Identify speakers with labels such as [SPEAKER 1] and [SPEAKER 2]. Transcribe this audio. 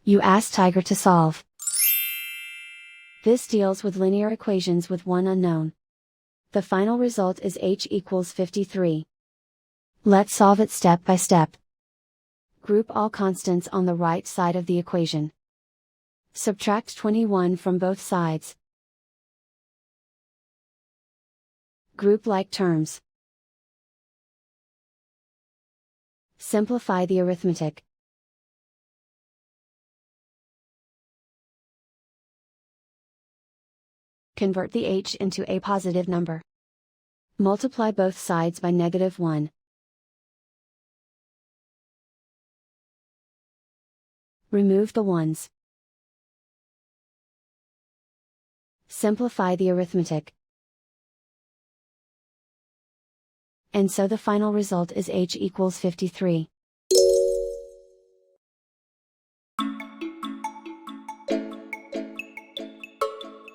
[SPEAKER 1] You ask Tiger to solve. This deals with linear equations with one unknown. The final result is h equals 53. Let's solve it step by step. Group all constants on the right side of the equation. Subtract 21 from both sides. Group like terms. Simplify the arithmetic. Convert the h into a positive number. Multiply both sides by -1. Remove the ones. Simplify the arithmetic. And so the final result is h equals 53.